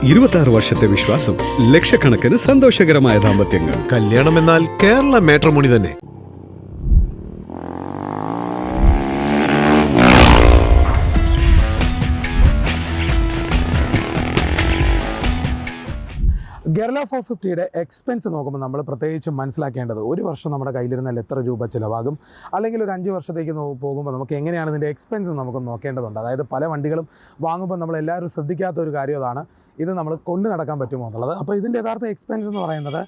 26 വർഷത്തെ വിശ്വാസം, ലക്ഷക്കണക്കിന് സന്തോഷകരമായ ദാമ്പത്യങ്ങൾ. കല്യാണം എന്നാൽ കേരള മാട്രിമോണി തന്നെ. കേരള 450യുടെ എക്സ്പെൻസ് നോക്കുമ്പോൾ നമ്മൾ പ്രത്യേകിച്ചും മനസ്സിലാക്കേണ്ടത് ഒരു വർഷം നമ്മുടെ കയ്യിലിരുന്നാൽ എത്ര രൂപ ചിലവാകും, അല്ലെങ്കിൽ ഒരു 5 വർഷത്തേക്ക് പോകുമ്പോൾ നമുക്ക് എങ്ങനെയാണ് ഇതിൻ്റെ എക്സ്പെൻസ് നമുക്ക് നോക്കേണ്ടതുണ്ട്. അതായത് പല വണ്ടികളും വാങ്ങുമ്പോൾ നമ്മൾ എല്ലാവരും ശ്രദ്ധിക്കാത്ത ഒരു കാര്യം അതാണ്, ഇത് നമ്മൾ കൊണ്ടു നടക്കാൻ പറ്റുമോ എന്നുള്ളത്. അപ്പോൾ ഇതിൻ്റെ യഥാർത്ഥ എക്സ്പെൻസ് എന്ന് പറയുന്നത്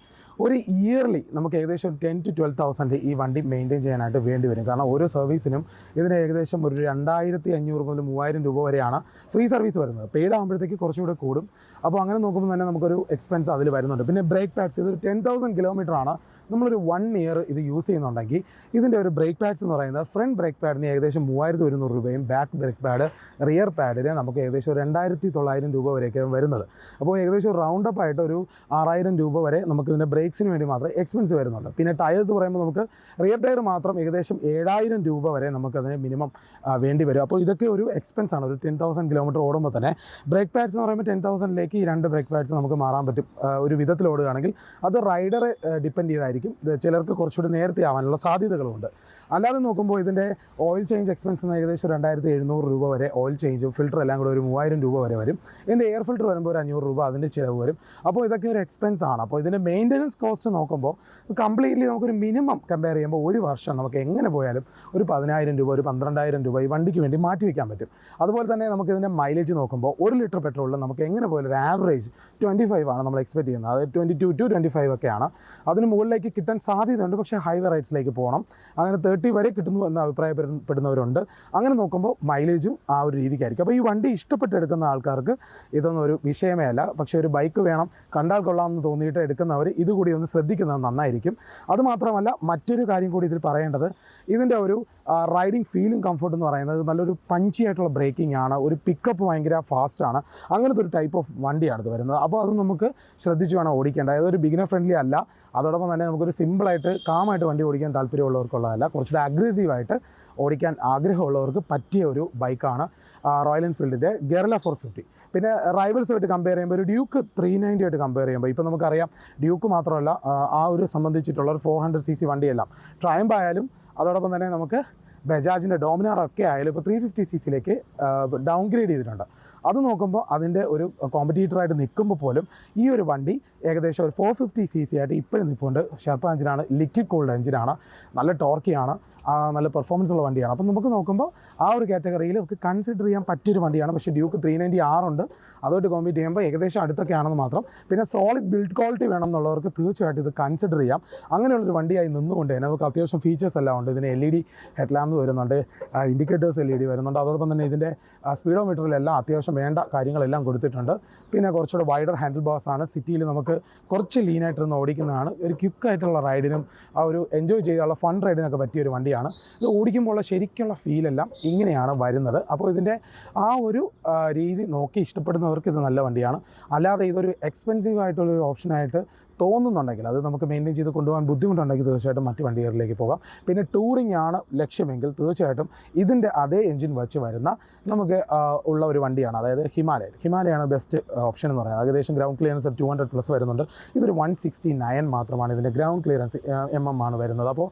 ഒരു ഇയർലി നമുക്ക് ഏകദേശം 10,000 to 12,000 ഈ വണ്ടി മെയിൻറ്റെയിൻ ചെയ്യാനായിട്ട് വേണ്ടി വരും. കാരണം ഓരോ സർവീസിനും ഇതിന് ഏകദേശം ഒരു 2,500 മുതൽ 3,000 രൂപ വരെയാണ് ഫ്രീ സർവീസ് വരുന്നത്. പെയ്ഡ് ആകുമ്പോഴത്തേക്ക് കുറച്ചുകൂടെ കൂടും. അപ്പോൾ അങ്ങനെ നോക്കുമ്പോൾ തന്നെ നമുക്കൊരു എക്സ്പെൻസ് അതിൽ വരുന്നുണ്ട്. പിന്നെ ബ്രേക്ക് പാഡ്സ്, ഇതൊരു 10,000 കിലോമീറ്ററാണ് നമ്മളൊരു 1 ഇയർ ഇത് യൂസ് ചെയ്യുന്നുണ്ടെങ്കിൽ ഇതിൻ്റെ ഒരു ബ്രേക്ക് പാഡ്സ് എന്ന് പറയുന്നത് ഫ്രണ്ട് ബ്രേക്ക് പാഡിന് ഏകദേശം 3,100 രൂപയും ബാക്ക് ബ്രേക്ക് പാഡ് റിയർ പാഡിന് നമുക്ക് ഏകദേശം 2,900 രൂപ വരെയൊക്കെയാണ് വരുന്നത്. അപ്പോൾ ഏകദേശം റൗണ്ട് അപ്പ് ആയിട്ട് ഒരു 6,000 രൂപ വരെ നമുക്കിതിൻ്റെ ബ്രേക്സിന് വേണ്ടി മാത്രമേ എക്സ്പെൻസ് വരുന്നുണ്ട്. പിന്നെ ടയേഴ്സ് പറയുമ്പോൾ നമുക്ക് റിയർ ടയർ മാത്രം ഏകദേശം 7,000 രൂപ വരെ നമുക്കതിന് മിനിമം വേണ്ടി വരും. അപ്പോൾ ഇതൊക്കെ ഒരു എക്സ്പെൻസ് ആണ്. ഒരു 10,000 കിലോമീറ്റർ ഓടുമ്പോൾ തന്നെ ബ്രേക്ക് പാഡ്സ് എന്ന് പറയുമ്പോൾ 10,000ലേക്ക് ഈ 2 ബ്രേക്ക് പാഡ്സ് നമുക്ക് മാറാൻ പറ്റും. ഒരു വിധത്തിൽ ഓടുകയാണെങ്കിൽ അത് റൈഡറെ ഡിപ്പെൻഡ് ചെയ്തായിരിക്കും. ചിലർക്ക് കുറച്ചുകൂടി നേരത്തെ ആവാനുള്ള സാധ്യതകളുമുണ്ട്. അല്ലാതെ നോക്കുമ്പോൾ ഇതിൻ്റെ ഓയിൽ ചേഞ്ച് എക്സ്പെൻസ് ഏകദേശം 2,700 രൂപ വരെ ഓയിൽ ചേഞ്ചും ഫിൽറ്റർ എല്ലാം കൂടെ ഒരു 3,000 രൂപ വരെ വരും. ഇതിൻ്റെ എയർ ഫിൽറ്റർ വരുമ്പോൾ ഒരു 500 രൂപ അതിൻ്റെ ചിലവ് വരും. അപ്പോൾ ഇതൊക്കെ ഒരു എക്സ്പെൻസ് ആണ്. അപ്പോൾ ഇതിൻ്റെ മെയിൻ്റനൻസ് കോസ്റ്റ് നോക്കുമ്പോൾ കംപ്ലീറ്റ്ലി നമുക്കൊരു മിനിമം കമ്പയർ ചെയ്യുമ്പോൾ ഒരു വർഷം നമുക്ക് എങ്ങനെ പോയാലും ഒരു 10,000 രൂപ, ഒരു 12,000 രൂപ ഈ വണ്ടിക്ക് വേണ്ടി മാറ്റി വയ്ക്കാൻ പറ്റും. അതുപോലെ തന്നെ നമുക്ക് ഇതിൻ്റെ മൈലേജ് നോക്കുമ്പോൾ 1 ലിറ്റർ പെട്രോളിൽ നമുക്ക് എങ്ങനെ പോയാലും ഒരു ആവറേജ് 25 ആണ് നമ്മൾ എക്സ്പെക്ട് ചെയ്യുന്നത്. അതായത് 22 to 25 ഒക്കെയാണ്. അതിന് മുകളിലേക്ക് കിട്ടാൻ സാധ്യതയുണ്ട്, പക്ഷേ ഹൈവേ റൈഡ്സിലേക്ക് പോകണം. അങ്ങനെ 30 വരെ കിട്ടുന്നു എന്ന് അഭിപ്രായപ്പെടുന്നവരുണ്ട്. അങ്ങനെ നോക്കുമ്പോൾ മൈലേജും ആ ഒരു രീതിക്കായിരിക്കും. അപ്പോൾ ഈ വണ്ടി ഇഷ്ടപ്പെട്ടെടുക്കുന്ന ആൾക്കാർക്ക് ഇതൊന്നും ഒരു വിഷയമേ അല്ല. പക്ഷേ ഒരു ബൈക്ക് വേണം, കണ്ടാൽ കൊള്ളാമെന്ന് തോന്നിയിട്ട് എടുക്കുന്നവർ ഇതുകൂടി ഒന്ന് ശ്രദ്ധിക്കുന്നത് നന്നായിരിക്കും. അതുമാത്രമല്ല മറ്റൊരു കാര്യം കൂടി ഇതിൽ പറയേണ്ടത്, ഇതിൻ്റെ ഒരു റൈഡിങ് ഫീലും കംഫർട്ട് എന്ന് പറയുന്നത് നല്ലൊരു പഞ്ചി ആയിട്ടുള്ള ബ്രേക്കിംഗ് ആണ്. ഒരു പിക്കപ്പ് ഭയങ്കര ഫാസ്റ്റാണ്. അങ്ങനത്തെ ഒരു ടൈപ്പ് ഓഫ് വണ്ടിയാണ് ഇത് വരുന്നത്. അപ്പോൾ അത് നമുക്ക് ശ്രദ്ധിച്ച് വേണം ഓടിക്കേണ്ടത്. അതൊരു ബിഗിനർ ഫ്രണ്ട്ലി അല്ല. അതോടൊപ്പം തന്നെ നമുക്കൊരു സിമ്പിളായിട്ട് കാമായിട്ട് വണ്ടി ഓടിക്കാൻ താല്പര്യമുള്ളവർക്കുള്ളതല്ല. കുറച്ചുകൂടെ അഗ്രസീവായിട്ട് ഓടിക്കാൻ ആഗ്രഹമുള്ളവർക്ക് പറ്റിയ ഒരു ബൈക്കാണ് റോയൽ എൻഫീൽഡിൻ്റെ ഗെറില്ല 450. പിന്നെ റൈവൽസുമായിട്ട് കമ്പയർ ചെയ്യുമ്പോൾ ഒരു ഡ്യൂക്ക് 390 ആയിട്ട് കമ്പയർ ചെയ്യുമ്പോൾ ഇപ്പോൾ നമുക്കറിയാം ഡ്യൂക്ക് മാത്രമല്ല ആ ഒരു സംബന്ധിച്ചിട്ടുള്ള ഒരു 400cc വണ്ടിയെല്ലാം ട്രയംഫ് ആയാലും അതോടൊപ്പം തന്നെ നമുക്ക് ബജാജിൻ്റെ ഡോമിനാറൊക്കെ ആയാലും ഇപ്പോൾ 350cc ഡൗൺ ഗ്രേഡ് ചെയ്തിട്ടുണ്ട്. അത് നോക്കുമ്പോൾ അതിൻ്റെ ഒരു കോമ്പറ്റീറ്ററായിട്ട് നിൽക്കുമ്പോൾ പോലും ഈ ഒരു വണ്ടി ഏകദേശം ഒരു 450cc ആയിട്ട് ഇപ്പോഴും നിൽപ്പുണ്ട്. ഷെർപ്പ എഞ്ചിനാണ്, ലിക്വിഡ് കൂൾഡ് എഞ്ചിനാണ്, നല്ല ടോർക്കിയാണ്, നല്ല പെർഫോമൻസ് ഉള്ള വണ്ടിയാണ്. അപ്പം നമുക്ക് നോക്കുമ്പോൾ ആ ഒരു കാറ്റഗറിയിൽ നമുക്ക് കൺസിഡർ ചെയ്യാൻ പറ്റിയൊരു വണ്ടിയാണ്. പക്ഷേ ഡ്യൂക്ക് 390R ഉണ്ട്. അതുമായിട്ട് കോമ്പീറ്റ് ചെയ്യുമ്പോൾ ഏകദേശം അടുത്തൊക്കെയാണെന്ന് മാത്രം. പിന്നെ സോളിഡ് ബിൽഡ് ക്വാളിറ്റി വേണം എന്നുള്ളവർക്ക് തീർച്ചയായിട്ടും ഇത് കൺസിഡർ ചെയ്യാം. അങ്ങനെയുള്ളൊരു വണ്ടിയായി നിന്നുകൊണ്ട് തന്നെ നമുക്ക് അത്യാവശ്യം ഫീച്ചേഴ്സ് എല്ലാം ഉണ്ട്. ഇതിന് LED ഹെഡ് ലാമ്പ് വരുന്നുണ്ട്, ഇൻഡിക്കേറ്റേഴ്സ് LED വരുന്നുണ്ട്. അതോടൊപ്പം തന്നെ ഇതിൻ്റെ സ്പീഡോമീറ്ററിലെല്ലാം അത്യാവശ്യം വേണ്ട കാര്യങ്ങളെല്ലാം കൊടുത്തിട്ടുണ്ട്. പിന്നെ കുറച്ചുകൂടെ വൈഡർ ഹാൻഡിൽ ബാർസ് ആണ്. സിറ്റിയിൽ നമുക്ക് കുറച്ച് ലീനായിട്ടിരുന്ന് ഓടിക്കുന്നതാണ്. ഒരു ക്വിക്കായിട്ടുള്ള റൈഡിനും ആ ഒരു എൻജോയ് ചെയ്യാനുള്ള ഫൺ റൈഡിനൊക്കെ പറ്റിയൊരു വണ്ടിയാണ്. ഇത് ഓടിക്കുമ്പോഴുള്ള ശരിക്കുള്ള ഫീലെല്ലാം ഇങ്ങനെയാണ് വരുന്നത്. അപ്പോൾ ഇതിൻ്റെ ആ ഒരു രീതി നോക്കി ഇഷ്ടപ്പെടുന്നവർക്ക് ഇത് നല്ല വണ്ടിയാണ്. അല്ലാതെ ഇതൊരു എക്സ്പെൻസീവ് ആയിട്ടുള്ളൊരു ഓപ്ഷനായിട്ട് തോന്നുന്നുണ്ടെങ്കിൽ, അത് നമുക്ക് മെയിൻറ്റെയിൻ ചെയ്ത് കൊണ്ടുപോകാൻ ബുദ്ധിമുട്ടുണ്ടെങ്കിൽ തീർച്ചയായിട്ടും മറ്റ് വണ്ടികളിലേക്ക് പോകാം. പിന്നെ ടൂറിംഗ് ആണ് ലക്ഷ്യമെങ്കിൽ തീർച്ചയായിട്ടും ഇതിൻ്റെ അതേ എൻജിൻ വെച്ച് വരുന്ന നമുക്ക് ഉള്ള ഒരു വണ്ടിയാണ്. അതായത് ഹിമാലയാണ് ബെസ്റ്റ് ഓപ്ഷൻ എന്ന് പറയുന്നത്. ഏകദേശം ഗ്രൗണ്ട് ക്ലിയറൻസ് 200+ വരുന്നുണ്ട്. ഇതൊരു 169 മാത്രമാണ് ഇതിൻ്റെ ഗ്രൗണ്ട് ക്ലിയറൻസ് ആണ് വരുന്നത്. അപ്പോൾ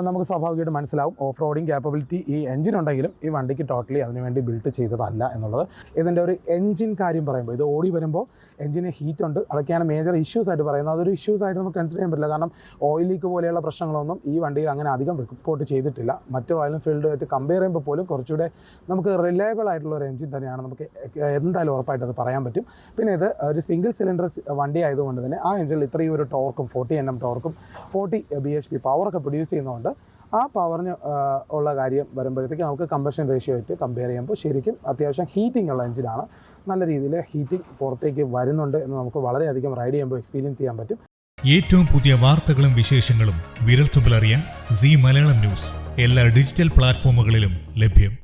നമുക്ക് സ്വാഭാവികമായിട്ട് മനസ്സിലാവും ഓഫ് റോഡിങ് ക്യാപ്പബിലിറ്റി ഈ എൻജിൻ ഉണ്ടെങ്കിലും ഈ വണ്ടിക്ക് ടോട്ടലി അതിനുവേണ്ടി ബിൽഡ് ചെയ്തതല്ല എന്നുള്ളത്. ഇതിൻ്റെ ഒരു എൻജിൻ കാര്യം പറയുമ്പോൾ ഇത് ഓടി വരുമ്പോൾ എൻജിന് ഹീറ്റ് ഉണ്ട്. അതൊക്കെയാണ് മേജർ ഇഷ്യൂസ് ആയിട്ട് പറയുന്നത്. അതൊരു ഇഷ്യൂസ് ആയിട്ട് നമുക്ക് കൺസിഡർ ചെയ്യാൻ പറ്റില്ല. കാരണം ഓയിൽ ലീക്ക് പോലെയുള്ള പ്രശ്നങ്ങളൊന്നും ഈ വണ്ടിയിൽ അങ്ങനെ അധികം റിപ്പോർട്ട് ചെയ്തിട്ടില്ല. മറ്റ് റോയൽ എൻഫീൽഡുമായിട്ട് കമ്പയർ ചെയ്യുമ്പോൾ പോലും കുറച്ചുകൂടെ നമുക്ക് റിലയബിൾ ആയിട്ടുള്ള ഒരു എൻജിൻ തന്നെയാണ്. നമുക്ക് എന്തായാലും ഉറപ്പായിട്ട് അത് പറയാൻ പറ്റും. പിന്നെ ഇത് ഒരു സിംഗിൾ സിലിണ്ടർ വണ്ടി ആയതുകൊണ്ട് തന്നെ ആ എൻജിനിൽ ഇത്രയും ഒരു ടോർക്കും 40 Nm ടോർക്കും 40 bhp പവറൊക്കെ പ്രൊഡ്യൂസ് ചെയ്യുന്നതുകൊണ്ട് ആ പവറിന് ഉള്ള കാര്യം വരുമ്പോഴത്തേക്ക് നമുക്ക് കമ്പഷൻ റേഷ്യോ ആയിട്ട് കമ്പയർ ചെയ്യുമ്പോൾ ശരിക്കും അത്യാവശ്യം ഹീറ്റിംഗ് ഉള്ള എഞ്ചിനാണ്. നല്ല രീതിയിൽ ഹീറ്റിംഗ് പുറത്തേക്ക് വരുന്നുണ്ട് എന്ന് നമുക്ക് വളരെയധികം റൈഡ് ചെയ്യുമ്പോൾ എക്സ്പീരിയൻസ് ചെയ്യാൻ പറ്റും. ഏറ്റവും പുതിയ വാർത്തകളും വിശേഷങ്ങളും വിരൽത്തുമ്പിലറിയാൻ സീ മലയാളം ന്യൂസ് എല്ലാ ഡിജിറ്റൽ പ്ലാറ്റ്ഫോമുകളിലും ലഭ്യം.